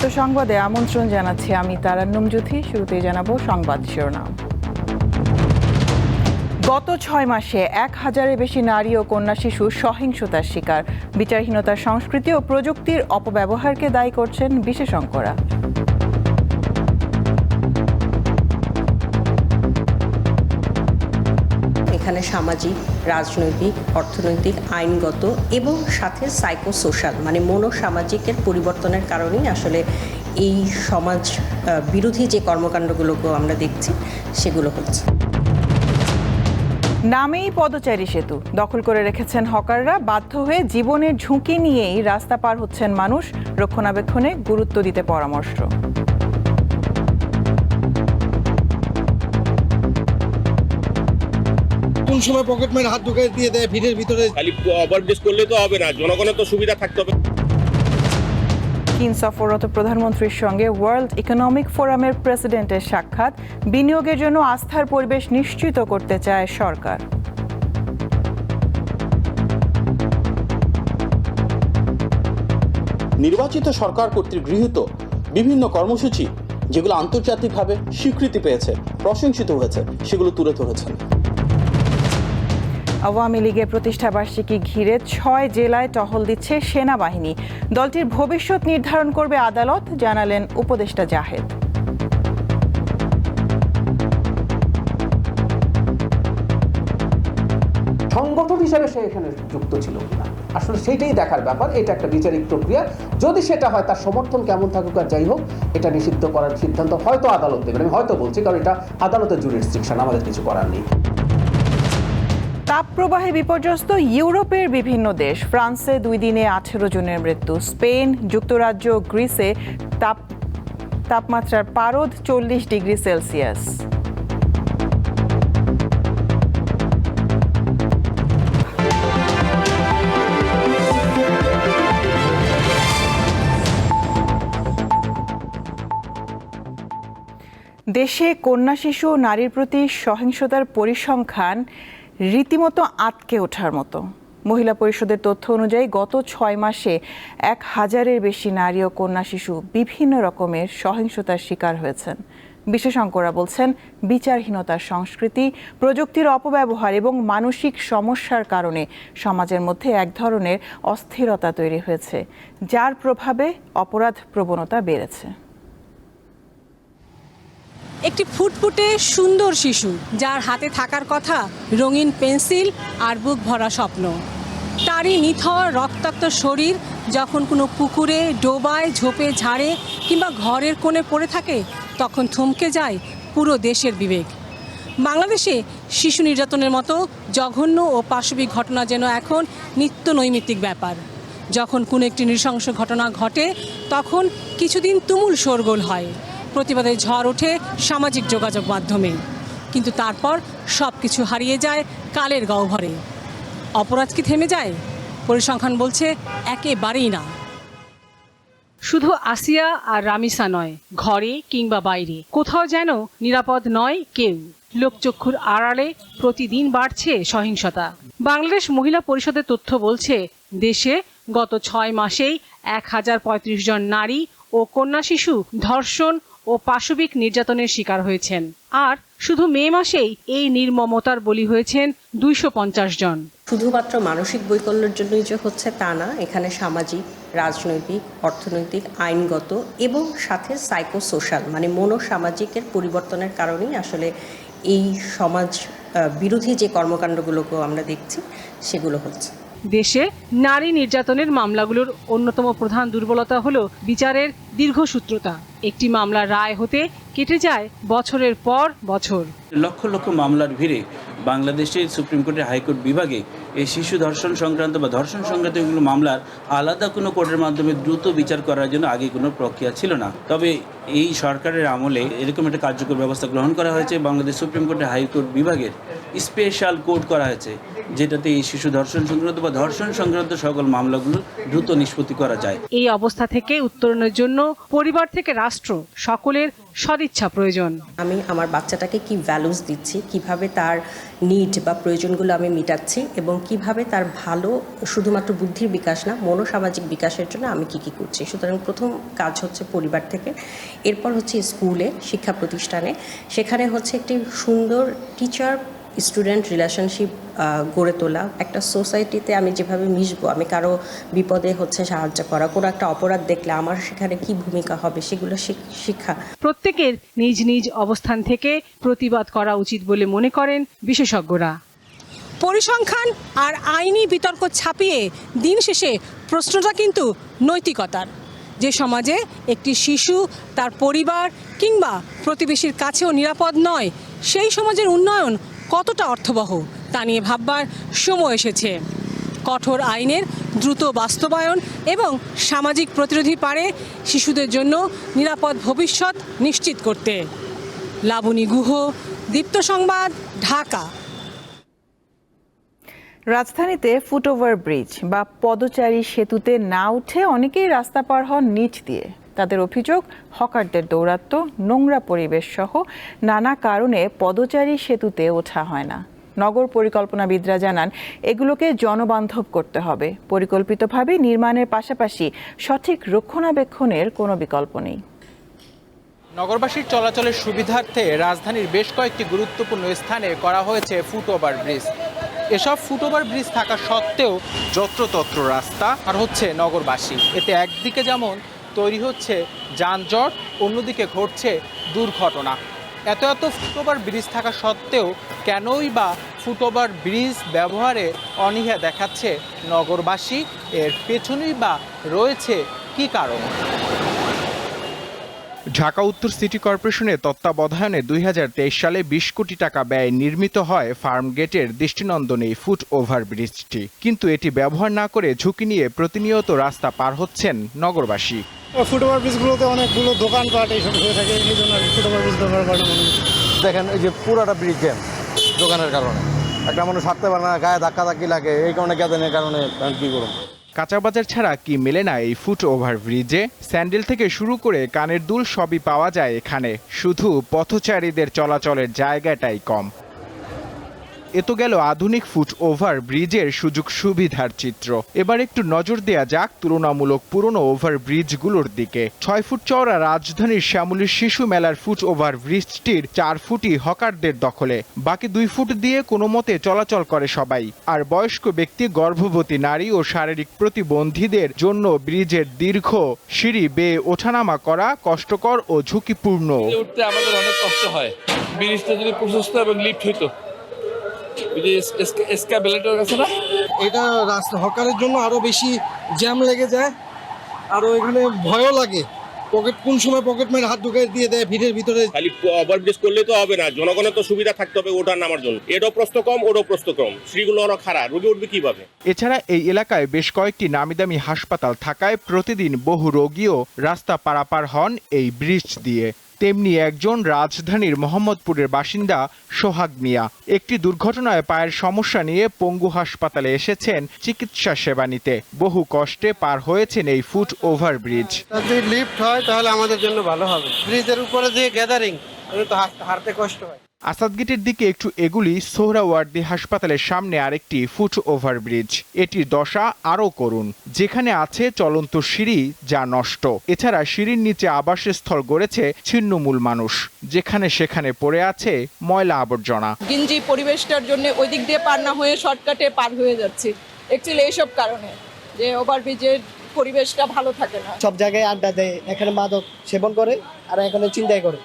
বিস্তারিত সংবাদে আমন্ত্রণ জানাচ্ছি আমি তারান্নুম জ্যোতি। শুরুতেই জানাবো সংবাদ শিরোনাম। গত 6 মাসে 1000-এর বেশি নারী ও কন্যা শিশু সহিংসতার শিকার। বিচারহীনতার সংস্কৃতি ও প্রযুক্তির অপব্যবহারকে দায়ী করছেন বিশেষজ্ঞরা। এখানে সামাজিক, রাজনৈতিক, অর্থনৈতিক, আইনগত এবং সাথে সাইকোসোশ্যাল মানে মনোসামাজিকের পরিবর্তনের কারণেই আসলে এই সমাজ বিরোধী যে কর্মকাণ্ডগুলোকে আমরা দেখছি সেগুলো হচ্ছে। নামেই পদচারী সেতু দখল করে রেখেছেন হকাররা। বাধ্য হয়ে জীবনের ঝুঁকি নিয়েই রাস্তা পার হচ্ছেন মানুষ। রক্ষণাবেক্ষণে গুরুত্ব দিতে পরামর্শ। কোন সময় পকেট মেরে হাত ঢুকে দিয়ে দেয় ভিড়ের ভিতরে। খালি ওভারব্রিজ করলে তো হবে না, জনগণের তো সুবিধা থাকতে হবে। চীন সফররত প্রধানমন্ত্রীর সঙ্গে ওয়ার্ল্ড ইকোনমিক ফোরামের প্রেসিডেন্টের সাক্ষাৎ। বিনিয়োগের জন্য আস্থার পরিবেশ নিশ্চিত করতে চায় সরকার। নির্বাচিত সরকার কর্তৃক গৃহীত বিভিন্ন কর্মসূচি যেগুলো আন্তর্জাতিকভাবে স্বীকৃতি পেয়েছে, প্রশংসিত হয়েছে, সেগুলো তুলে ধরেছেন। আওয়ামী লীগের প্রতিষ্ঠাবার্ষিকী ঘিরে 6 জেলায় টহল দিচ্ছে সেনাবাহিনী। দলটির ভবিষ্যৎ নির্ধারণ করবে আদালত, জানালেন উপদেষ্টা জাহেদ। সংগঠন হিসেবে সে এখানে যুক্ত ছিল কিনা আসলে সেইটাই দেখার ব্যাপার। এটা একটা বিচারিক প্রক্রিয়া। যদি সেটা হয়, তার সমর্থন কেমন থাকুক আর যাই হোক, এটা নিষিদ্ধ করার সিদ্ধান্ত হয়তো আদালত দেবেন। আমি হয়তো বলছি, কারণ এটা আদালতের জুরিসডিকশন, আমাদের কিছু করার নেই। তাপপ্রবাহে বিপর্যস্ত ইউরোপের বিভিন্ন দেশ। ফ্রান্সে 2 দিনে 18 জনের মৃত্যু। স্পেন, যুক্তরাজ্য, গ্রিসে তাপমাত্রার পারদ 40 ডিগ্রি সেলসিয়াস। দেশে কন্যা শিশু ও নারীর প্রতি সহিংসতার পরিসংখ্যান রীতিমতো আঁতকে ওঠার মতো। মহিলা পরিষদের তথ্য অনুযায়ী গত 6 মাসে 1000-এর বেশি নারী ও কন্যা শিশু বিভিন্ন রকমের সহিংসতার শিকার হয়েছেন। বিশেষজ্ঞরা বলছেন, বিচারহীনতার সংস্কৃতি, প্রযুক্তির অপব্যবহার এবং মানসিক সমস্যার কারণে সমাজের মধ্যে এক ধরনের অস্থিরতা তৈরি হয়েছে, যার প্রভাবে অপরাধ প্রবণতা বেড়েছে। একটি ফুটফুটে সুন্দর শিশু, যার হাতে থাকার কথা রঙিন পেন্সিল আর বুক ভরা স্বপ্ন। তারই নিথর রক্তাক্ত শরীর যখন কোনো পুকুরে, ডোবায়, ঝোপে, ঝাড়ে কিংবা ঘরের কোণে পড়ে থাকে, তখন থমকে যায় পুরো দেশের বিবেক। বাংলাদেশে শিশু নির্যাতনের মতো জঘন্য ও পাশবিক ঘটনা যেন এখন নিত্য নৈমিত্তিক ব্যাপার। যখন কোনো একটি নৃশংস ঘটনা ঘটে, তখন কিছুদিন তুমুল শোরগোল হয়, প্রতিবাদের ঝড় ওঠে সামাজিক যোগাযোগ মাধ্যমে। কিন্তু তারপর সব কিছু হারিয়ে যায় কালের গহ্বরে। অপরাধ কি থেমে যায়? পরিসংখ্যান বলছে একেবারেই না। শুধু আসিয়া আর রামিসা নয়, ঘরে কিংবা বাইরে কোথাও যেন নিরাপদ নয় কেউ। লোকচক্ষুর আড়ালে প্রতিদিন বাড়ছে সহিংসতা। বাংলাদেশ মহিলা পরিষদের তথ্য বলছে, দেশে গত 6 মাসেই 1035 জন নারী ও কন্যা শিশু ধর্ষণ ও পাশবিক নির্যাতনের শিকার হয়েছেন। আর শুধু মে মাসেই এই নির্মমতার বলি হয়েছেন 250 জন। শুধুমাত্র মানসিক বৈকল্যের জন্যই যে হচ্ছে তা না, এখানে সামাজিক, রাজনৈতিক, অর্থনৈতিক, আইনগত এবং সাথে সাইকোসোশ্যাল মানে মনোসামাজিকের পরিবর্তনের কারণেই আসলে এই সমাজ বিরোধী যে কর্মকাণ্ডগুলোকে আমরা দেখছি সেগুলো হচ্ছে। দেশে নারী নির্যাতনের মামলাগুলোর অন্যতম প্রধান দুর্বলতা হলো বিচারের দীর্ঘসূত্রতা। একটি মামলার রায় হতে কেটে যায় বছরের পর বছর। লক্ষ লক্ষ মামলার ভিড়ে বাংলাদেশের সুপ্রিম কোর্টের হাইকোর্ট বিভাগে এই শিশু ধর্ষণ সংক্রান্ত বা ধর্ষণ সংক্রান্ত এগুলো মামলার আলাদা কোনো কোর্টের মাধ্যমে দ্রুত বিচার করার জন্য আগে কোনো প্রক্রিয়া ছিল না। তবে এই সরকারের আমলে এরকম একটা কার্যকর ব্যবস্থা গ্রহণ করা হয়েছে। বাংলাদেশ সুপ্রিম কোর্টের হাইকোর্ট বিভাগের স্পেশাল কোর্ট করা হয়েছে। যেটাতে এই শিশু ধর্ষণ সংক্রান্ত বা ধর্ষণ সংক্রান্ত সকল মামলাগুলো দ্রুত নিষ্পত্তি করা যায়। এই অবস্থা থেকে উত্তরণের জন্য পরিবার থেকে রাষ্ট্র সকলের সদিচ্ছা প্রয়োজন। আমি আমার বাচ্চাটাকে কি ভ্যালুস দিচ্ছি, কিভাবে তার নিড বা প্রয়োজনগুলো আমি মেটাচ্ছি এবং কিভাবে তার ভালো শুধুমাত্র বুদ্ধির বিকাশ না মনোসামাজিক বিকাশের জন্য আমি কি করছি। সুতরাং প্রথম কাজ হচ্ছে পরিবার থেকে, এরপর হচ্ছে স্কুলে, শিক্ষা প্রতিষ্ঠানে, সেখানে হচ্ছে একটি সুন্দর টিচার স্টুডেন্ট রিলেশনশিপ গড়ে তোলা। একটা সোসাইটিতে আমি যেভাবে মিশবো, আমি কারো বিপদে হচ্ছে সাহায্য করা, কোনো একটা অপরাধ দেখলে আমার সেখানে কি ভূমিকা হবে সেগুলো শিক্ষা। প্রত্যেকের নিজ নিজ অবস্থান থেকে প্রতিবাদ করা উচিত বলে মনে করেন বিশেষজ্ঞরা। পরিসংখ্যান আর আইনি বিতর্ক ছাপিয়ে দিন শেষে প্রশ্নটা কিন্তু নৈতিকতার। যে সমাজে একটি শিশু তার পরিবার কিংবা প্রতিবেশীর কাছেও নিরাপদ নয়, সেই সমাজের উন্নয়ন কতটা অর্থবহ তা নিয়ে ভাববার সময় এসেছে। কঠোর আইনের দ্রুত বাস্তবায়ন এবং সামাজিক প্রতিরোধী পারে শিশুদের জন্য নিরাপদ ভবিষ্যৎ নিশ্চিত করতে। লাবণী গুহ, দীপ্ত সংবাদ, ঢাকা। রাজধানীতে ফুটওভার ব্রিজ বা পদচারী সেতুতে না উঠে অনেকেই রাস্তা পার হন নিচ দিয়ে। তাদের অভিযোগ, হকারদের দৌরাত্ম্য, নোংরা পরিবেশ সহ নানা কারণে পদচারী সেতুতে ওঠা হয় না। নগর পরিকল্পনাবিদরা জানান, এগুলোকে জনবান্ধব করতে হবে। পরিকল্পিতভাবে নির্মাণের পাশাপাশি সঠিক রক্ষণাবেক্ষণের কোনো বিকল্প নেই। নগরবাসীর চলাচলের সুবিধার্থে রাজধানীর বেশ কয়েকটি গুরুত্বপূর্ণ স্থানে করা হয়েছে ফুটওভার ব্রিজ। এসব ফুটওভার ব্রিজ থাকা সত্ত্বেও যত্রতত্র রাস্তা আর হচ্ছে নগরবাসী। এতে একদিকে যেমন তৈরি হচ্ছে যানজট, অন্যদিকে ঘটছে দুর্ঘটনা। এত ফুটওভার ব্রিজ থাকা সত্ত্বেও কেনই বা ফুটওভার ব্রিজ ব্যবহারে অনীহা দেখাচ্ছে নগরবাসী? এর পেছনেই বা রয়েছে কী কারণ? ঢাকা উত্তর সিটি কর্পোরেশনের তত্ত্বাবধানে 2023 সালে 20 কোটি টাকা ব্যয়ে নির্মিত হয় ফার্মগেটের দৃষ্টিনন্দন এই ফুট ওভার ব্রিজটি। কিন্তু এটি ব্যবহার না করে ঝুঁকি নিয়ে প্রতিনিয়ত রাস্তা পার হচ্ছেন নগরবাসী। ফুটওভার ব্রিজগুলোতে অনেকগুলো দোকানপাট এইসব হয়ে থাকে, এই জন্য ফুটওভার ব্রিজ ব্যবহার করা মনে হচ্ছে। দেখেন এই যে পুরাটা ব্রিজ জ্যাম দোকানের কারণে, একটা মানুষ হাঁটতে পারে না, গায়ে ধাক্কি লাগে, এই কারণে গ্যাদানের কারণে কি করুন। কাঁচা বাজার ছাড়া কি মেলে না এই ফুট ওভার ব্রিজে? স্যান্ডেল থেকে শুরু করে কানের দুল সবই পাওয়া যায় এখানে, শুধু পথচারীদের চলাচলের জায়গাটাই কম। এ তো গেল আধুনিক ফুট ওভার ব্রিজের সুযোগ সুবিধার চিত্র। এবার একটু নজর দেয়া যাক তুলনামূলক পুরনো ওভার ব্রিজগুলোর দিকে। 6 ফুট চওড়া রাজধানীর শ্যামলীর শিশু মেলার ফুট ওভার ব্রিজটির 4 ফুটই হকারদের দখলে, বাকি 2 ফুট দিয়ে কোনো মতে চলাচল করে সবাই। আর বয়স্ক ব্যক্তি, গর্ভবতী নারী ও শারীরিক প্রতিবন্ধীদের জন্য ব্রিজের দীর্ঘ সিঁড়ি বেয়ে ওঠানামা করা কষ্টকর ও ঝুঁকিপূর্ণ। উঠতে আমাদের অনেক কষ্ট হয়। ব্রিজটা যদি প্রশস্ত এবং লিফট হইতো, এটা রাস্তা হকারের জন্য আরো বেশি জ্যাম লেগে যায়, আরো এখানে ভয়ও লাগে। কোন সময় পকেট মেরে হাত ঢুকে দিয়ে দেয় ভিড়ের ভিতরে। খালি ওভারব্রিজ করলে তো হবে না, জনগণের তো সুবিধা থাকতে হবে ওঠার নামার জন্য। এটাও প্রস্ত কম, ওটাও প্রস্ত কম, সিঁড়িগুলো অনেক খারাপ, রোগী উঠবে কিভাবে? এছাড়া এই এলাকায় বেশ কয়েকটি নামিদামি হাসপাতাল থাকায় প্রতিদিন বহু রোগীও রাস্তা পারাপার হন এই ব্রিজ দিয়ে। তেমনি একজন রাজধানীর মোহাম্মদপুরের বাসিন্দা সোহাগ মিয়া একটি দুর্ঘটনায় পায়ের সমস্যা নিয়ে পঙ্গু হাসপাতালে এসেছেন চিকিৎসা সেবা নিতে। বহু কষ্টে পার হয়েছেন এই ফুট ওভার ব্রিজ। যদি লিফট হয় তাহলে আমাদের জন্য ভালো হবে। ব্রিজের উপরে যে গ্যাদারিং, তো হাঁটতে কষ্ট হয়। আসাদগেটের দিকে একটু এগুলি সোহরাওয়ার্দী হাসপাতালের সামনে আরেকটি ফুট ওভার ব্রিজ। এটির দশা আরও করুণ, যেখানে আছে চলন্ত সিঁড়ি যা নষ্ট। এছাড়া সিঁড়ির নিচে আবাসস্থল গড়েছে ছিন্নমূল মানুষ, যেখানে সেখানে পড়ে আছে ময়লা আবর্জনা। গিঞ্জি পরিবেশটার জন্য ওই দিক দিয়ে পার না হয়ে শর্টকাটে পার হয়ে যাচ্ছে। অ্যাকচুয়ালি এইসব কারণে যে ওভারব্রিজের পরিবেশটা ভালো থাকে না। সব জায়গায় আড্ডা দেয়, এখানে মাদক সেবন করে আর এখানে চিন্তাই করে।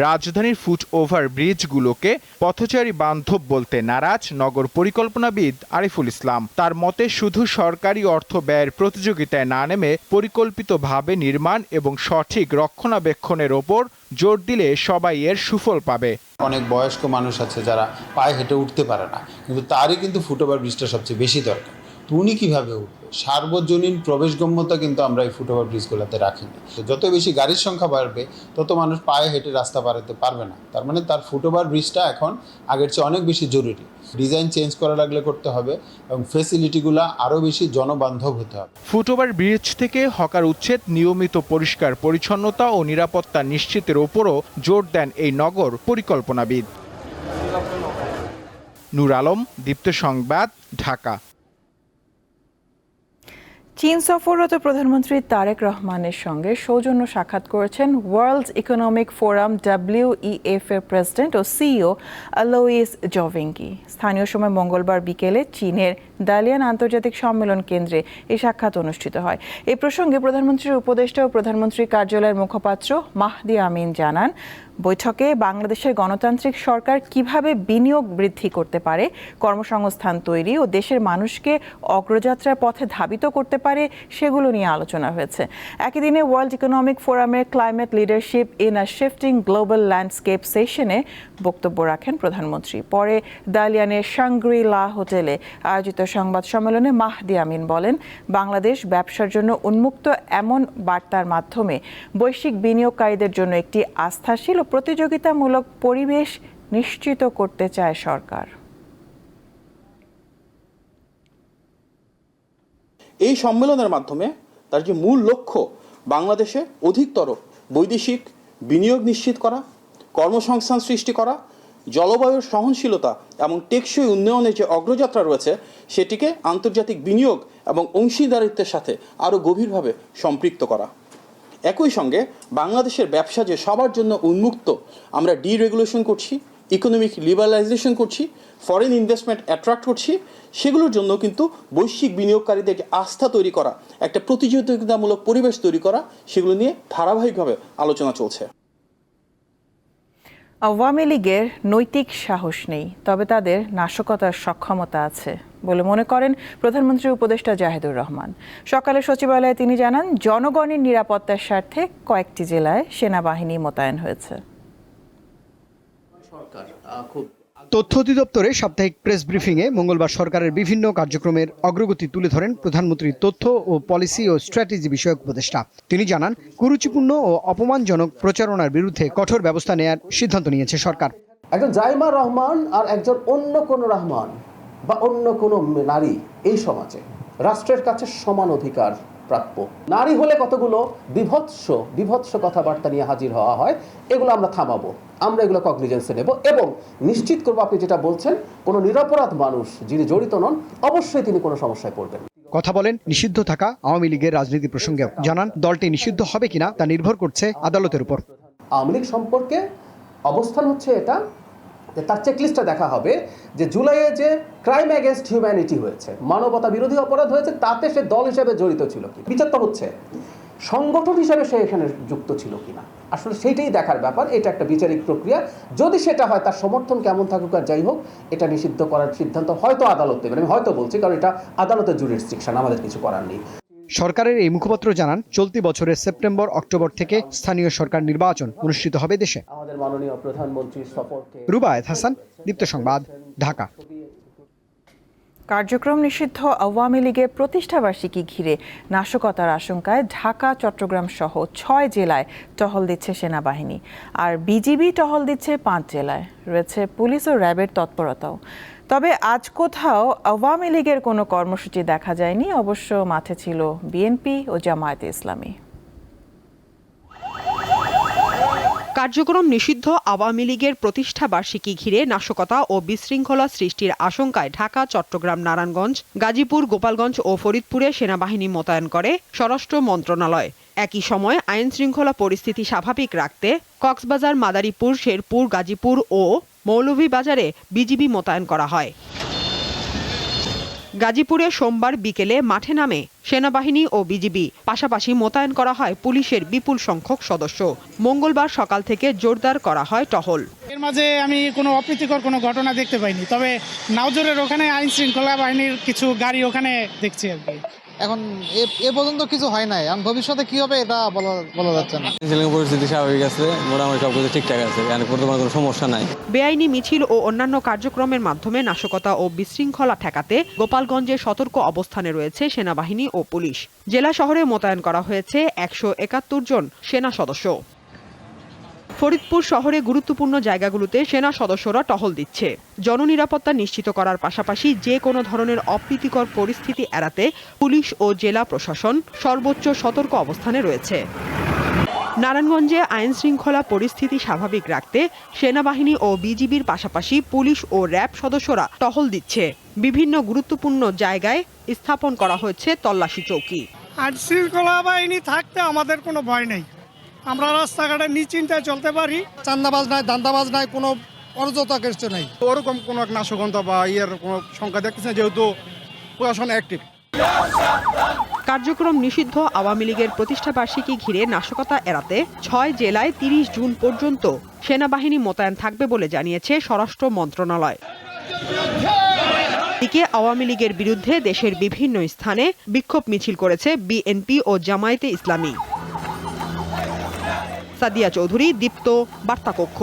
রাজধানীর ফুট ওভার ব্রিজগুলোকে পথচারী বান্ধব বলতে নারাজ নগর পরিকল্পনাবিদ আরিফুল ইসলাম। তার মতে শুধু সরকারি অর্থ ব্যয়ের প্রতিযোগিতায় না নেমে পরিকল্পিতভাবে নির্মাণ এবং সঠিক রক্ষণাবেক্ষণের ওপর জোর দিলে সবাই এর সুফল পাবে। অনেক বয়স্ক মানুষ আছে যারা পায়ে হেঁটে উঠতে পারে না, কিন্তু তারই কিন্তু ফুটওভার ব্রিজটা সবচেয়ে বেশি দরকার। তো উনি কীভাবে উঠবে? সার্বজনীন প্রবেশগম্যতা কিন্তু আমরা এই ফুটওভার ব্রিজগুলোতে রাখিনি। তো যত বেশি গাড়ির সংখ্যা বাড়বে তত মানুষ পায়ে হেঁটে রাস্তা পারাতে পারবে না। তার মানে তার ফুটওভার ব্রিজটা এখন আগের চেয়ে অনেক বেশি জরুরি। ডিজাইন চেঞ্জ করা লাগলে করতে হবে এবং ফেসিলিটিগুলো আরও বেশি জনবান্ধব হতে হবে। ফুটওভার ব্রিজ থেকে হকার উচ্ছেদ, নিয়মিত পরিষ্কার পরিচ্ছন্নতা ও নিরাপত্তা নিশ্চিতের উপরও জোর দেন এই নগর পরিকল্পনাবিদ। নূর আলম, দীপ্ত সংবাদ, ঢাকা। চীন সফররত প্রধানমন্ত্রী তারেক রহমানের সঙ্গে সৌজন্য সাক্ষাৎ করেছেন ওয়ার্ল্ড ইকোনমিক ফোরাম WEF এর প্রেসিডেন্ট ও সিইও আলোইস জভিঙ্কি। স্থানীয় সময় মঙ্গলবার বিকেলে চীনের দালিয়ান আন্তর্জাতিক সম্মেলন কেন্দ্রে এই সাক্ষাৎ অনুষ্ঠিত হয়। এই প্রসঙ্গে প্রধানমন্ত্রীর উপদেষ্টা ও প্রধানমন্ত্রীর কার্যালয়ের মুখপাত্র মাহদি আমিন জানান, বৈঠকে বাংলাদেশের গণতান্ত্রিক সরকার কিভাবে বিনিয়োগ বৃদ্ধি করতে পারে, কর্মসংস্থান তৈরি ও দেশের মানুষকে অগ্রযাত্রার পথে ধাবিত করতে পারে সেগুলো নিয়ে আলোচনা হয়েছে। একই দিনে ওয়ার্ল্ড ইকোনমিক ফোরামের climate leadership in a shifting global landscape সেশনে বক্তব্য রাখেন প্রধানমন্ত্রী। পরে দালিয়ানের শাংগ্রি-লা হোটেলে আয়োজিত সংবাদ সম্মেলনে মাহদি আমিন বলেন, বাংলাদেশ ব্যবসার জন্য উন্মুক্ত এমন বার্তার মাধ্যমে বৈশ্বিক বিনিয়োগকারীদের জন্য একটি আস্থাশীল ও প্রতিযোগিতামূলক পরিবেশ নিশ্চিত করতে চায় সরকার। এই সম্মেলনের মাধ্যমে তার যে মূল লক্ষ্য, বাংলাদেশে অধিকতর বৈদেশিক বিনিয়োগ নিশ্চিত করা, কর্মসংস্থান সৃষ্টি করা, জলবায়ুর সহনশীলতা এবং টেকসই উন্নয়নের যে অগ্রযাত্রা রয়েছে সেটিকে আন্তর্জাতিক বিনিয়োগ এবং অংশীদারিত্বের সাথে আরও গভীরভাবে সম্পৃক্ত করা। একই সঙ্গে বাংলাদেশের ব্যবসা যে সবার জন্য উন্মুক্ত, আমরা ডিরেগুলেশন করছি, ইকোনমিক লিবারালাইজেশন করছি, ফরেন ইনভেস্টমেন্ট অ্যাট্রাক্ট করছি, সেগুলোর জন্য কিন্তু বৈশ্বিক বিনিয়োগকারীদের আস্থা তৈরি করা, একটা প্রতিযোগিতামূলক পরিবেশ তৈরি করা, সেগুলো নিয়ে ধারাবাহিকভাবে আলোচনা চলছে। আওয়ামী লীগের নৈতিক সাহস নেই, তবে তাদের নাশকতার সক্ষমতা আছে বলে মনে করেন প্রধানমন্ত্রীর উপদেষ্টা জাহিদুর রহমান। সকালে সচিবালয়ে তিনি জানান, জনগণের নিরাপত্তার স্বার্থে কয়েকটি জেলায় সেনাবাহিনী মোতায়েন হয়েছে। তথ্য অধিদপ্তরের সাপ্তাহিক প্রেস ব্রিফিংয়ে মঙ্গলবার সরকারের বিভিন্ন কার্যক্রমের অগ্রগতি তুলে ধরেন প্রধানমন্ত্রীর তথ্য ও পলিসি ও স্ট্র্যাটেজি বিষয়ক উপদেষ্টা। তিনি জানান, কুরুচিপূর্ণ ও অপমানজনক প্রচারণার বিরুদ্ধে কঠোর ব্যবস্থা নেয়ার সিদ্ধান্ত নিয়েছে সরকার। একজন জাইমা রহমান আর একজন অন্য কোনো রহমান বা অন্য কোনো নারী এই সমাজে রাষ্ট্রের কাছে সমান অধিকার প্রাপ্য। নারী হলে কতগুলো বিভৎস কথাবার্তা নিয়ে হাজির হওয়া হয়, এগুলো আমরা থামাবো, আমরা এগুলো কগনিজেন্সে নেব এবং নিশ্চিত করবো আপনি যেটা বলছেন, কোনো নিরপরাধ মানুষ যিনি জড়িত নন অবশ্যই তিনি কোনো সমস্যায় পড়বেন। কথা বলেন নিষিদ্ধ থাকা আওয়ামী লীগের রাজনীতি প্রসঙ্গেও। জানান, দলটি নিষিদ্ধ হবে কিনা তা নির্ভর করছে আদালতের উপর। আওয়ামী লীগ সম্পর্কে অবস্থান হচ্ছে এটা, তার চেকলিস্টটা দেখা হবে যে জুলাইয়ে যে ক্রাইম এগেনস্ট হিউম্যানিটি হয়েছে, মানবতা বিরোধী অপরাধ হয়েছে, তাতে সে দল হিসেবে জড়িত ছিল কি, বিচারটা হচ্ছে সংগঠন হিসেবে সে এখানে যুক্ত ছিল কিনা, আসলে সেইটাই দেখার ব্যাপার। এটা একটা বিচারিক প্রক্রিয়া, যদি সেটা হয় তার সমর্থন কেমন থাকুক আর যাই হোক, এটা নিষিদ্ধ করার সিদ্ধান্ত হয়তো আদালত দেবেন। আমি হয়তো বলছি কারণ এটা আদালতের জুরিসডিকশন, আমাদের কিছু করার নেই। সরকারের এই মুখপাত্র জানান, চলতি বছরের সেপ্টেম্বর অক্টোবর থেকে স্থানীয় সরকার নির্বাচন অনুষ্ঠিত হবে দেশে। আমাদের মাননীয় প্রধানমন্ত্রীর সফরকে। রুবায়েত হাসান, দীপ্ত সংবাদ, ঢাকা। কার্যক্রম নিষিদ্ধ আওয়ামী লীগের প্রতিষ্ঠাবার্ষিকী ঘিরে নাশকতার আশঙ্কায় ঢাকা, চট্টগ্রাম সহ 6 জেলায় টহল দিচ্ছে সেনাবাহিনী, আর বিজিবি টহল দিচ্ছে 5 জেলায়। রয়েছে পুলিশ ও র্যাবের তৎপরতাও। তবে আজ কোথাও আওয়ামী লীগের কোনো কর্মসূচি দেখা যায়নি। অবশ্য মাঠে ছিল বিএনপি ও জামায়াতে ইসলামী। কার্যক্রম নিষিদ্ধ আওয়ামী লীগের প্রতিষ্ঠা বার্ষিকী ঘিরে নাশকতা ও বিশৃঙ্খলা সৃষ্টির আশঙ্কায় ঢাকা, চট্টগ্রাম, নারায়ণগঞ্জ, গাজীপুর, গোপালগঞ্জ ও ফরিদপুরে সেনাবাহিনী মোতায়েন করে স্বরাষ্ট্র মন্ত্রণালয়। একই সময় আইন শৃঙ্খলা পরিস্থিতি স্বাভাবিক রাখতে কক্সবাজার, মাদারীপুর, শেরপুর, গাজীপুর ও মৌলভীবাজারে বিজিবি মোতায়েন করা হয়। গাজীপুরে সোমবার বিকেলে মাঠে নামে সেনাবাহিনী ও বিজিবি, পাশাপাশি মোতায়েন করা হয় পুলিশের বিপুল সংখ্যক সদস্য। মঙ্গলবার সকাল থেকে জোরদার করা হয় টহল। এর মাঝে আমি কোনো অপ্রীতিকর কোনো ঘটনা দেখতে পাইনি, তবে নাওজরের ওখানে আইন শৃঙ্খলা বাহিনীর কিছু গাড়ি ওখানে দেখছি আর কি। এখন এ পর্যন্ত কিছু হয় নাই, এখন ভবিষ্যতে কি হবে এটা বলা যাচ্ছে না। পরিস্থিতি স্বাভাবিক আছে, মোটামুটি সব কিছু ঠিকঠাক আছে, বর্তমানে কোনো সমস্যা নাই। বেআইনি মিছিল ও অন্যান্য কার্যক্রমের মাধ্যমে নাশকতা ও বিশৃঙ্খলা ঠেকাতে গোপালগঞ্জে সতর্ক অবস্থানে রয়েছে সেনাবাহিনী ও পুলিশ। জেলা শহরে মোতায়েন করা হয়েছে 171 জন সেনা সদস্য। ফরিদপুর শহরে গুরুত্বপূর্ণ জায়গাগুলোতে সেনা সদস্যরা টহল দিচ্ছে। জননিরাপত্তা নিশ্চিত করার পাশাপাশি যে কোনো ধরনের অপ্রীতিকর পরিস্থিতি এড়াতে পুলিশ ও জেলা প্রশাসন সর্বোচ্চ সতর্ক অবস্থানে রয়েছে। নারায়ণগঞ্জে আইন শৃঙ্খলা পরিস্থিতি স্বাভাবিক রাখতে সেনাবাহিনী ও বিজিবির পাশাপাশি পুলিশ ও র্যাব সদস্যরা টহল দিচ্ছে। বিভিন্ন গুরুত্বপূর্ণ জায়গায় স্থাপন করা হয়েছে তল্লাশি চৌকি। আইন শৃঙ্খলা বাহিনী থাকতে আমাদের কোনো ভয় নেই, আমরা রাস্তাঘাটে নিশ্চিন্তায় চলতে পারি। চান্দাবাজ নাই, দান্দাবাজ নাই, কোনো অরাজকতা কিছু নাই। ওরকম কোনো নাশকতা বা কোনো সংখ্যা দেখতেছে, যেহেতু প্রশাসন অ্যাক্টিভ। কার্যক্রম নিষিদ্ধ আওয়ামী লীগের প্রতিষ্ঠাবার্ষিকী ঘিরে নাশকতা এড়াতে 6 জেলায় 30 জুন পর্যন্ত সেনাবাহিনী মোতায়েন থাকবে বলে জানিয়েছে স্বরাষ্ট্র মন্ত্রণালয়। এদিকে আওয়ামী লীগের বিরুদ্ধে দেশের বিভিন্ন স্থানে বিক্ষোভ মিছিল করেছে বিএনপি ও জামায়াতে ইসলামী। সাদিয়া চৌধুরী, দীপ্ত, বার্তাকক্ষ।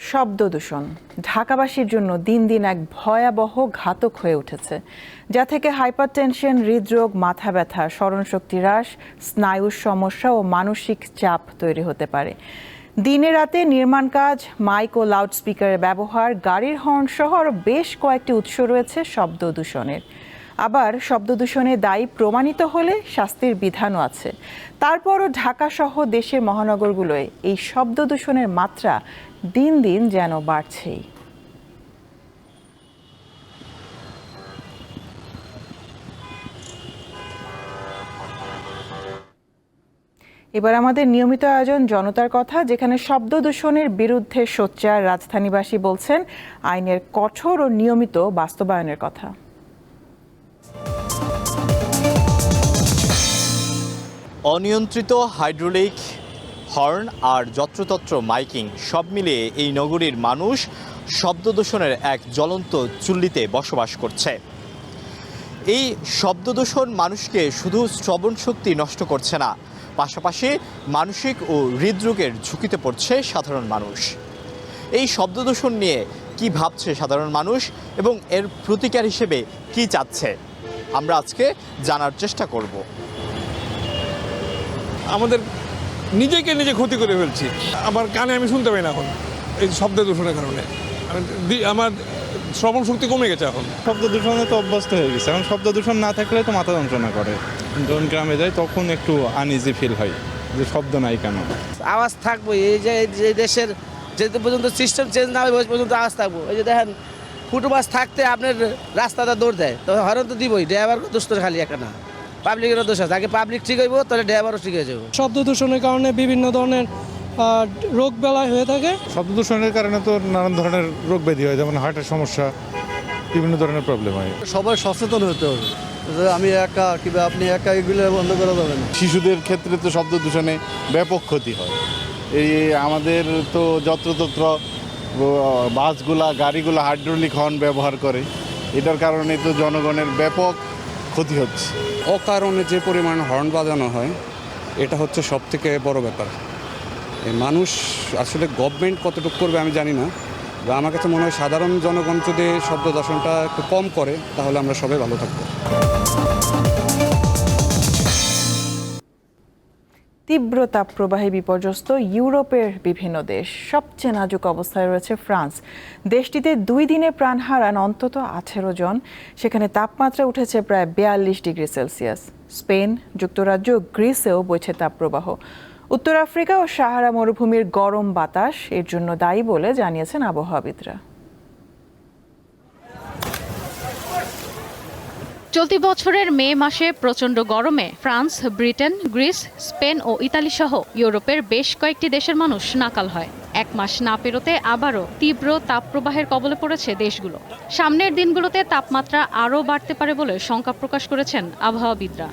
শব্দ দূষণ ঢাকাবাসীর জন্য দিন দিন এক ভয়াবহ ঘাতক হয়ে উঠেছে, যা থেকে হাইপারটেনশন, হৃদরোগ, মাথা ব্যথা, স্মরণশক্তি হ্রাস, স্নায়ুর সমস্যা ও মানসিক চাপ তৈরি হতে পারে। দিনে রাতে নির্মাণ কাজ, মাইক ও লাউডস্পিকারের ব্যবহার, গাড়ির হর্ন সহ আরও বেশ কয়েকটি উৎস রয়েছে শব্দ দূষণের। আবার শব্দ দূষণে দায়ী প্রমাণিত হলে শাস্তির বিধানও আছে। তারপরও ঢাকাসহ দেশের মহানগরগুলোয় এই শব্দ দূষণের মাত্রা দিন দিন যেন বাড়ছেই। এবার আমাদের নিয়মিত আয়োজন জনতার কথা, যেখানে শব্দ দূষণের বিরুদ্ধে সোচ্চার রাজধানীবাসী বলছেন আইনের কঠোর ও নিয়মিত বাস্তবায়নের কথা। অনিয়ন্ত্রিত হাইড্রোলিক হর্ন আর যত্রতত্র মাইকিং সব মিলিয়ে এই নগরীর মানুষ শব্দ দূষণের এক জ্বলন্ত চুল্লিতে বসবাস করছে। এই শব্দ দূষণ মানুষকে শুধু শ্রবণ শক্তি নষ্ট করছে না, পাশাপাশি মানসিক ও হৃদরোগের ঝুঁকিতে পড়ছে সাধারণ মানুষ। এই শব্দ দূষণ নিয়ে কি ভাবছে সাধারণ মানুষ এবং এর প্রতিকার হিসেবে কি চাচ্ছে, আমরা আজকে জানার চেষ্টা করব। আমাদের নিজেকে নিজে ক্ষতি করে ফেলছি। আমার কানে আমি শুনতে পাই না এখন এই শব্দ দূষণের কারণে। আমার শ্রবণ শক্তি কমে গেছে এখন। শব্দ দূষণে তো অভ্যস্ত হয়ে গেছে, এখন শব্দ দূষণ না থাকলে তো মাথা যন্ত্রণা করে। যখন গ্রামে যাই তখন একটু আনইজি ফিল হয় যে শব্দ নাই কেন। আওয়াজ থাকবো, এই যে দেশের যেতে পর্যন্ত সিস্টেম চেঞ্জ না হয় ওই পর্যন্ত আওয়াজ থাকবো। এই যে দেখেন ফুটপাথ থাকতে আপনার রাস্তাটা দৌড় দেয়, তবে হরণ তো দিবই। ড্রাইভার দোষ তো খালি একটা না, পাবলিকেরও দোষ আছে। আগে পাবলিক ঠিক হইব, তাহলে ড্রাইভারও ঠিক হয়ে যাবো। শব্দ দূষণের কারণে বিভিন্ন ধরনের রোগ বেলায় হয়ে থাকে। শব্দ দূষণের কারণে তো নানান ধরনের রোগ ব্যাধি হয়, যেমন হার্টের সমস্যা, বিভিন্ন ধরনের প্রবলেম হয়। সবাই সচেতন হতে হবে, আমি একা কিংবা আপনি একা এগুলো বন্ধ করা যাবে না। শিশুদের ক্ষেত্রে তো শব্দ দূষণে ব্যাপক ক্ষতি হয়। এই আমাদের তো যত্রতত্র বাসগুলা, গাড়িগুলো হাইড্রোলিক হর্ন ব্যবহার করে, এটার কারণে তো জনগণের ব্যাপক ক্ষতি হচ্ছে। অকারণে যে পরিমাণ হর্ন বাজানো হয়, এটা হচ্ছে সব থেকে বড় ব্যাপার। এই মানুষ আসলে গভর্নমেন্ট কতটুকু করবে আমি জানি না, বা আমার কাছে মনে হয় সাধারণ জনগণ যদি শব্দ দূষণটা একটু কম করে তাহলে আমরা সবাই ভালো থাকবো। তীব্র তাপপ্রবাহে বিপর্যস্ত ইউরোপের বিভিন্ন দেশ। সবচেয়ে নাজুক অবস্থায় রয়েছে ফ্রান্স। দেশটিতে 2 দিনে প্রাণ হারান অন্তত 18 জন। সেখানে তাপমাত্রা উঠেছে প্রায় 42 ডিগ্রি সেলসিয়াস। স্পেন, যুক্তরাজ্য, গ্রিসেও বইছে তাপপ্রবাহ। উত্তর আফ্রিকা ও সাহারা মরুভূমির গরম বাতাস এর জন্য দায়ী বলে জানিয়েছেন আবহাওয়াবিদরা। চলতি বছরের মে মাসে প্রচণ্ড গরমে ফ্রান্স, ব্রিটেন, গ্রিস, স্পেন ও ইতালি সহ ইউরোপের বেশ কয়েকটি দেশের মানুষ নাকাল হয়। 1 মাস না পেরোতে আবারও তীব্র তাপপ্রবাহের কবলে পড়েছে দেশগুলো। সামনের দিনগুলোতে তাপমাত্রা আরও বাড়তে পারে বলে শঙ্কা প্রকাশ করেছেন আবহাওয়াবিদরা।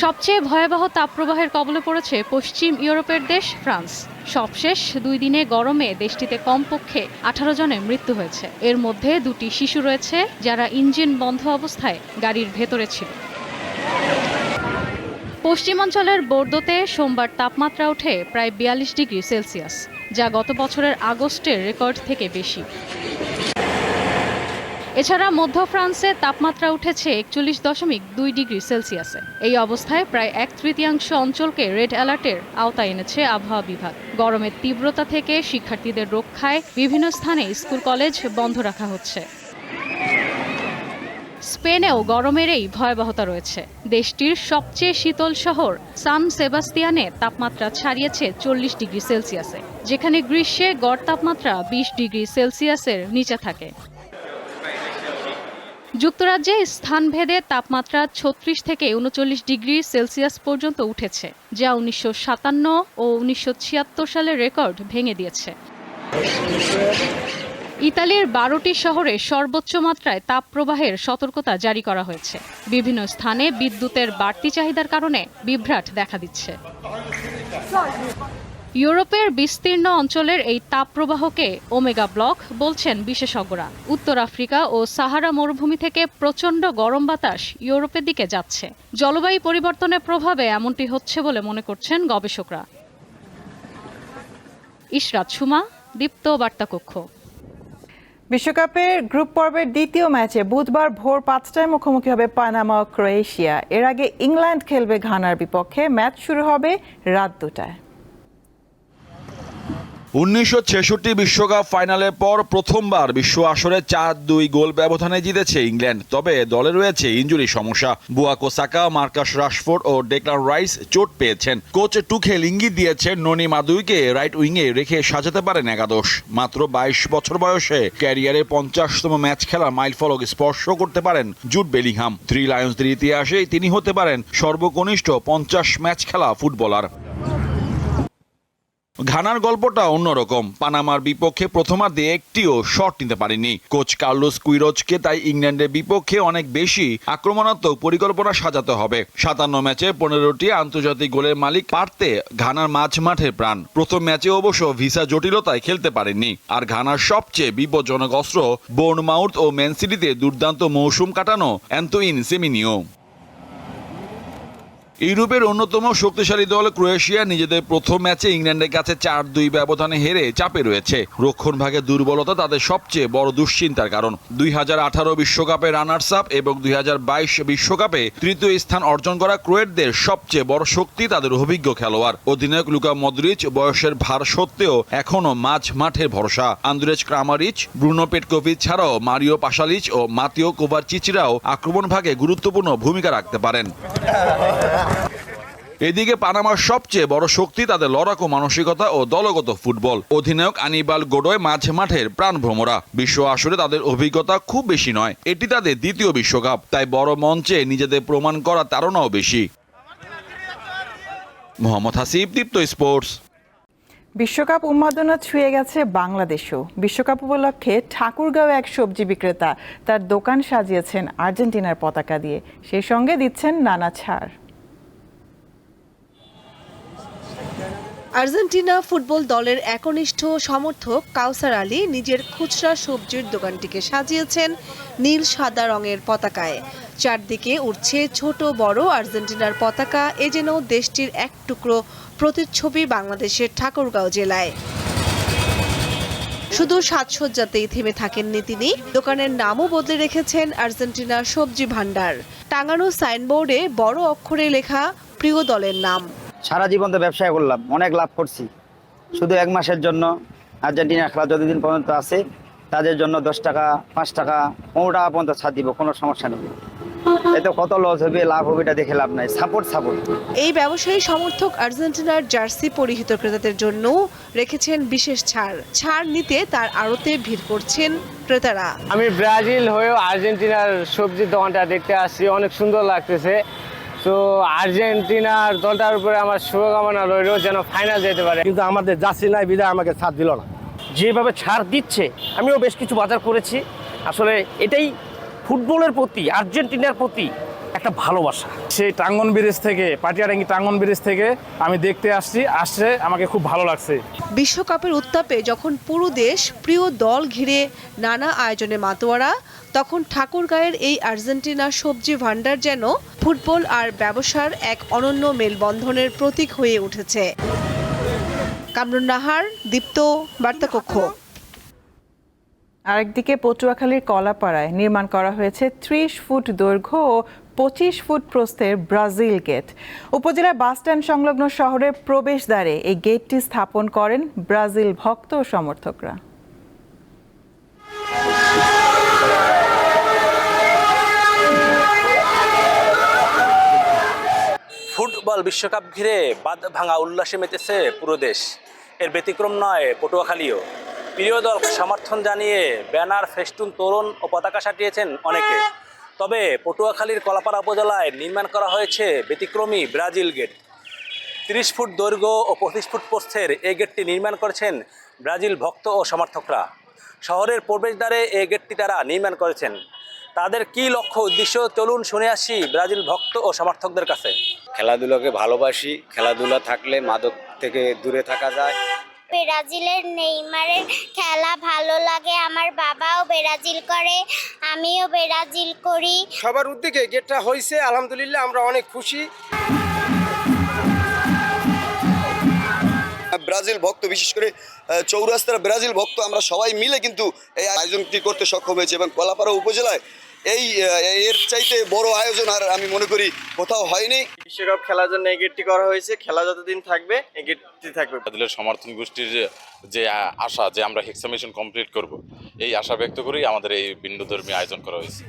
সবচেয়ে ভয়াবহ তাপপ্রবাহের কবলে পড়েছে পশ্চিম ইউরোপের দেশ ফ্রান্স। সবশেষ 2 দিনে গরমে দেশটিতে কমপক্ষে 18 জনের মৃত্যু হয়েছে। এর মধ্যে 2টি শিশু রয়েছে যারা ইঞ্জিন বন্ধ অবস্থায় গাড়ির ভেতরে ছিল। পশ্চিমাঞ্চলের বোর্দোতে সোমবার তাপমাত্রা ওঠে প্রায় 42 ডিগ্রি সেলসিয়াস, যা গত বছরের আগস্টের রেকর্ড থেকে বেশি। এছাড়া মধ্য ফ্রান্সে তাপমাত্রা উঠেছে 41.2 ডিগ্রি সেলসিয়াসে। এই অবস্থায় প্রায় 1/3 অঞ্চলকে রেড অ্যালার্টের আওতায় এনেছে আবহাওয়া বিভাগ। গরমের তীব্রতা থেকে শিক্ষার্থীদের রক্ষায় বিভিন্ন স্থানে স্কুল কলেজ বন্ধ রাখা হচ্ছে। স্পেনেও গরমের এই ভয়াবহতা রয়েছে। দেশটির সবচেয়ে শীতল শহর সান সেবাস্তিয়ানে তাপমাত্রা ছাড়িয়েছে 40 ডিগ্রি সেলসিয়াসে, যেখানে গ্রীষ্মে গড় তাপমাত্রা 20 ডিগ্রি সেলসিয়াসের নিচে থাকে। যুক্তরাজ্যে স্থানভেদে তাপমাত্রা 36 থেকে 39 ডিগ্রি সেলসিয়াস পর্যন্ত উঠেছে, যা 1957 ও 1976 সালের রেকর্ড ভেঙে দিয়েছে। ইতালির 12টি শহরে সর্বোচ্চ মাত্রায় তাপপ্রবাহের সতর্কতা জারি করা হয়েছে। বিভিন্ন স্থানে বিদ্যুতের বাড়তি চাহিদার কারণে বিভ্রাট দেখা দিচ্ছে। ইউরোপের বিস্তীর্ণ অঞ্চলের এই তাপপ্রবাহকে ওমেগা ব্লক বলছেন বিশেষজ্ঞরা। উত্তর আফ্রিকা ও সাহারা মরুভূমি থেকে প্রচণ্ড গরম বাতাস ইউরোপের দিকে যাচ্ছে। জলবায়ু পরিবর্তনের প্রভাবে এমনটি হচ্ছে বলে মনে করছেন গবেষকরা। ইশরাত সুমা, দীপ্ত বার্তা কক্ষ। বিশ্বকাপের গ্রুপ পর্বের দ্বিতীয় ম্যাচে বুধবার ভোর 5টায় মুখোমুখি হবে পানামা ও ক্রোয়েশিয়া। এর আগে ইংল্যান্ড খেলবে ঘানার বিপক্ষে। ম্যাচ শুরু হবে রাত 2টায়। 1966 বিশ্বকাপ ফাইনালের পর প্রথমবার বিশ্ব আসরে 4-2 গোল ব্যবধানে জিতেছে ইংল্যান্ড। তবে দলে রয়েছে ইনজুরি সমস্যা। বুকায়ো সাকা, মার্কাস রাশফোর্ড ও ডেক্লান রাইস চোট পেয়েছেন। কোচ টুখেল ইঙ্গিত দিয়েছেন ননি মাদুইকে রাইট উইংয়ে রেখে সাজাতে পারেন একাদশ। মাত্র 22 বছর বয়সে ক্যারিয়ারে 50তম ম্যাচ খেলা মাইলফলক স্পর্শ করতে পারেন জুড বেলিংহাম। থ্রি লায়ন্সদের ইতিহাসে তিনি হতে পারেন সর্বকনিষ্ঠ 50 ম্যাচ খেলা ফুটবলার। ঘানার গল্পটা অন্যরকম। পানামার বিপক্ষে প্রথমার্ধে একটিও শট নিতে পারেনি কোচ কার্লোস কুইরোজকে, তাই ইংল্যান্ডের বিপক্ষে অনেক বেশি আক্রমণাত্মক পরিকল্পনা সাজাতে হবে। 57 ম্যাচে 15টি আন্তর্জাতিক গোলের মালিক পারতে ঘানার মাঝ মাঠের প্রাণ। প্রথম ম্যাচে অবশ্য ভিসা জটিলতায় খেলতে পারেননি। আর ঘানার সবচেয়ে বিপজ্জনক অস্ত্র বোর্নমাউথ ও ম্যান সিটিতে দুর্দান্ত মৌসুম কাটানো অ্যান্তোইন সেমিনিও। ইউরোপের অন্যতম শক্তিশালী দল ক্রোয়েশিয়া নিজেদের প্রথম ম্যাচে ইংল্যান্ডের কাছে 4-2 ব্যবধানে হেরে চাপে রয়েছে। রক্ষণভাগে দুর্বলতা তাদের সবচেয়ে বড় দুশ্চিন্তার কারণ। 2018 বিশ্বকাপে রানার্স আপ এবং 2022 বিশ্বকাপে তৃতীয় স্থান অর্জন করা ক্রোয়েটদের সবচেয়ে বড় শক্তি তাদের অভিজ্ঞ খেলোয়াড়। অধিনায়ক লুকা মদ্রিচ বয়সের ভার সত্ত্বেও এখনও মাঝ মাঠের ভরসা। আন্দ্রেজ ক্রামারিচ, ব্রুনো পেটকোভিচ ছাড়াও মারিও পাশালিচ ও মাতিও কোভারচিচরাও আক্রমণভাগে গুরুত্বপূর্ণ ভূমিকা রাখতে পারেন। এদিকে পানামার সবচেয়ে বড় শক্তি তাদের লড়াকু মানসিকতা ও দলগত ফুটবল। অধিনায়ক আনিবাল গোডোয় মাঝ মাঠের প্রাণভ্রমরা। বিশ্ব আসরে তাদের অভিজ্ঞতা খুব বেশি নয়। এটি তাদের দ্বিতীয় বিশ্বকাপ, তাই বড় মঞ্চে নিজেদের প্রমাণ করা তাড়নাও বেশি। মোহাম্মদ হাসিব, দীপ্ত স্পোর্টস। বিশ্বকাপ উন্মাদনা ছুঁয়ে গেছে বাংলাদেশও। বিশ্বকাপ উপলক্ষে ঠাকুরগাঁও এক সবজি বিক্রেতা তার দোকান সাজিয়েছেন আর্জেন্টিনার পতাকা দিয়ে, সেই সঙ্গে দিচ্ছেন নানা ছাড়। আর্জেন্টিনা ফুটবল দলের একনিষ্ঠ সমর্থক কাউসার আলী নিজের খুচরা সবজির দোকানটিকে সাজিয়েছেন নীল সাদা রঙের পতাকায়। চারদিকে উঠছে ছোট বড় আর্জেন্টিনার পতাকা। এ যেন দেশটির এক টুকরো প্রতিচ্ছবি বাংলাদেশের ঠাকুরগাঁও জেলায়। শুধু সাজসজ্জাতেই থেমে থাকেননি তিনি, দোকানের নামও বদলে রেখেছেন আর্জেন্টিনার সবজি ভান্ডার। টাঙানো সাইনবোর্ডে বড় অক্ষরে লেখা প্রিয় দলের নাম। সারা জীবন তো ব্যবসা করলাম, অনেক লাভ করছি। শুধু 1 মাসের জন্য আর্জেন্টিনার খেলা যতদিন পর্যন্ত আছে তাদের জন্য 10 টাকা 5 টাকা 15 টাকা পর্যন্ত ছাড় দিব, কোনো সমস্যা নেই। এতে কত লস হবে লাভ হবে এটা দেখে লাভ নাই। সাপোর্ট। এই ব্যবসায়ী সমর্থক আর্জেন্টিনার জার্সি পরিহিত ক্রেতাদের জন্য রেখেছেন বিশেষ ছাড় নিতে তার আড়তে ভিড় করছেন ক্রেতারা। আমি ব্রাজিল হয়েও আর্জেন্টিনার সবজির দোকানটা দেখতে আসছি, অনেক সুন্দর লাগতেছে। তো আর্জেন্টিনার দলটার উপরে আমার শুভকামনা রইল যেন ফাইনাল যেতে পারে। কিন্তু আমাদের জার্সি নাই বিধায় আমাকে ছাড় দিল না। যেভাবে ছাড় দিচ্ছে আমিও বেশ কিছু বাজার করেছি। আসলে এটাই ফুটবলের প্রতি, আর্জেন্টিনার প্রতি একটা ভালোবাসা। সেই টাঙ্গন ব্রিজ থেকে, পাটিয়াডাঙ্গি টাঙ্গন ব্রিজ থেকে আমি দেখতে আসছে, আমাকে খুব ভালো লাগছে। বিশ্বকাপের উত্তাপে যখন পুরো দেশ প্রিয় দল ঘিরে নানা আয়োজনে মাতোয়ারা, তখন ঠাকুরগাঁয়ের এই আর্জেন্টিনা সবজি ভান্ডার যেন ফুটবল আর ব্যবসার এক অনন্য মেলবন্ধনের প্রতীক হয়ে উঠেছে। কামরুন নাহার, দীপ্ত, বার্তাকক্ষ। আরেকদিকে পটুয়াখালীর কলাপাড়ায় নির্মাণ করা হয়েছে 30 ফুট দৈর্ঘ্য ও 25 ফুট প্রস্থের ব্রাজিল গেট। উপজেলার বাসস্ট্যান্ড সংলগ্ন শহরের প্রবেশদ্বারে এই গেটটি স্থাপন করেন ব্রাজিল ভক্ত ও সমর্থকরা। ফুটবল বিশ্বকাপ ঘিরে বাঁধ ভাঙা উল্লাসে মেতেছে পুরো দেশ। এর ব্যতিক্রম নয় পটুয়াখালীও। প্রিয় দল সমর্থন জানিয়ে ব্যানার, ফেস্টুন, তোরণ ও পতাকা সাটিয়েছেন অনেকে। তবে পটুয়াখালীর কলাপাড়া উপজেলায় নির্মাণ করা হয়েছে ব্যতিক্রমী ব্রাজিল গেট। 30 ফুট দৈর্ঘ্য ও 25 ফুট প্রস্থের এই গেটটি নির্মাণ করেছেন ব্রাজিল ভক্ত ও সমর্থকরা। শহরের প্রবেশদ্বারে এই গেটটি তারা নির্মাণ করেছেন। তাদের কি লক্ষ্য উদ্দেশ্য, চলুন শুনে আসি ব্রাজিল ভক্ত ও সমর্থকদের কাছে। খেলাধুলাকে ভালোবাসি, খেলাধুলা থাকলে মাদক থেকে দূরে থাকা যায়। ব্রাজিলের নেইমারের খেলা ভালো লাগে, আমার বাবাও ব্রাজিল করে, আমিও ব্রাজিল করি। সবার উদ্যোগে গেটটা হয়েছে, আলহামদুলিল্লাহ আমরা অনেক খুশি। ব্রাজিল ভক্ত, বিশেষ করে চৌরাস্তার ব্রাজিল ভক্ত আমরা সবাই মিলে কিন্তু এই আয়োজনটি করতে সক্ষম হয়েছে এবং কলাপাড়া উপজেলায় এর চাইতে বড় আয়োজন আর আমি মনে করি কোথাও হয়নি। বিশ্বকাপ খেলার জন্য এই গেটটি করা হয়েছে, খেলা যতদিন থাকবে এই গেটটি থাকবে। ব্রাজিলের সমর্থন গোষ্ঠীর যে আশা যে আমরা হেক্সা মিশন কমপ্লিট করব, এই আশা ব্যক্ত করেই আমাদের এই ভিন্নধর্মী আয়োজন করা হয়েছে।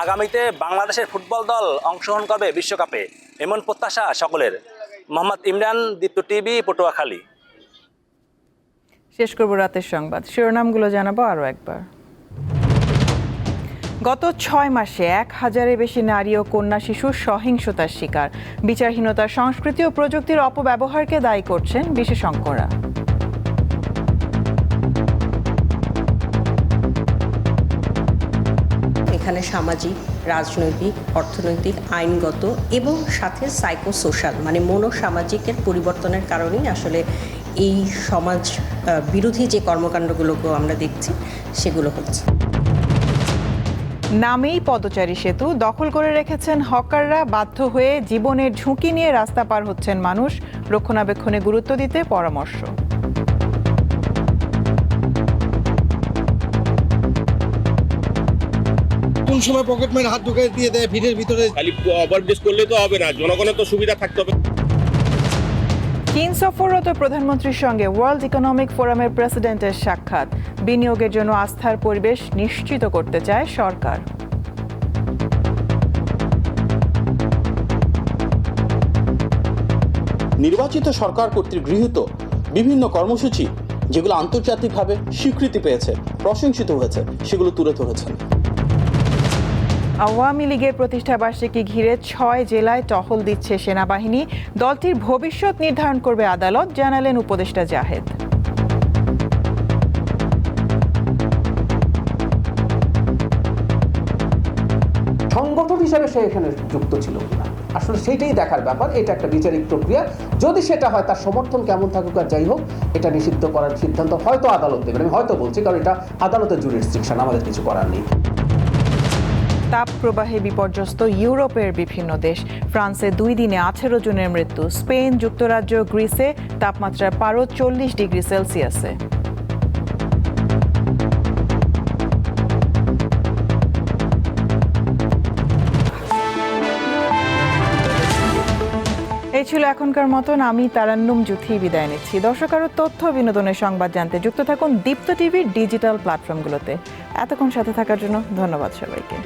আগামীতে বাংলাদেশের ফুটবল দল অংশগ্রহণ করবে বিশ্বকাপে, এমন প্রত্যাশা সকলের। মোহাম্মদ ইমরান, দীপ্ত টিভি, পটুয়াখালী। শেষ করব রাতের সংবাদ, শিরোনামগুলো জানাবো আরও একবার। গত 6 মাসে 1000-এর বেশি নারী ও কন্যা শিশু সহিংসতার শিকার। বিচারহীনতার সংস্কৃতি ও প্রযুক্তির অপব্যবহারকে দায়ী করছেন বিশেষজ্ঞরা। এখানে সামাজিক, রাজনৈতিক, অর্থনৈতিক, আইনগত এবং সাথে সাইকোসোশ্যাল মানে মনোসামাজিকের পরিবর্তনের কারণেই আসলে এই সমাজ বিরোধী যে কর্মকাণ্ডগুলোকে আমরা দেখছি সেগুলো হচ্ছে। নামেই পদচারী সেতু, দখল করে রেখেছেন হকাররা, বাধ্য হয়ে জীবনের ঝুঁকি নিয়ে রাস্তা পার হচ্ছেন মানুষ। রক্ষণাবেক্ষণে গুরুত্ব দিতে পরামর্শ। কোন সময় পকেটম্যান হাত ঢুকে দিয়ে দেয় ভিড়ের ভিতরে। খালি ওভারব্রিজ করলে তো হবে না, জনগণের তো সুবিধা থাকতে হবে। চীন সফররত প্রধানমন্ত্রীর সঙ্গে ওয়ার্ল্ড ইকোনমিক ফোরামের প্রেসিডেন্টের সাক্ষাৎ। বিনিয়োগের জন্য আস্থার পরিবেশ নিশ্চিত করতে চায় সরকার। নির্বাচিত সরকার কর্তৃক গৃহীত বিভিন্ন কর্মসূচি যেগুলো আন্তর্জাতিকভাবে স্বীকৃতি পেয়েছে, প্রশংসিত হয়েছে, সেগুলো তুলে ধরেছেন। আওয়ামী লীগের প্রতিষ্ঠাবার্ষিকী ঘিরে 6 জেলায় টহল দিচ্ছে সেনাবাহিনী। দলটির ভবিষ্যৎ নির্ধারণ করবে আদালত, জানালেন উপদেষ্টা জাহেদ। সংগঠন হিসেবে সে এখানে যুক্ত ছিল কিনা আসলে সেইটাই দেখার ব্যাপার। এটা একটা বিচারিক প্রক্রিয়া, যদি সেটা হয় তার সমর্থন কেমন থাকুক আর যাই হোক এটা নিষিদ্ধ করার সিদ্ধান্ত হয়তো আদালত দেবেন। আমি হয়তো বলছি কারণ এটা আদালতের জুরিসডিকশন, আমাদের কিছু করার নেই। তাপ প্রবাহে বিপর্যস্ত ইউরোপের বিভিন্ন দেশ। ফ্রান্সে 2 দিনে 18 জনের মৃত্যু। স্পেন, যুক্তরাজ্য, গ্রিসে তাপমাত্রা পারো 40 ডিগ্রি সেলসিয়াসে। এই ছিল এখনকার মতন। আমি তারান্নুম জুথি বিদায় নিচ্ছি। দর্শক, আরও তথ্য বিনোদনের সংবাদ জানতে যুক্ত থাকুন দীপ্ত টিভির ডিজিটাল প্ল্যাটফর্মগুলোতে। এতক্ষণ সাথে থাকার জন্য ধন্যবাদ সবাইকে।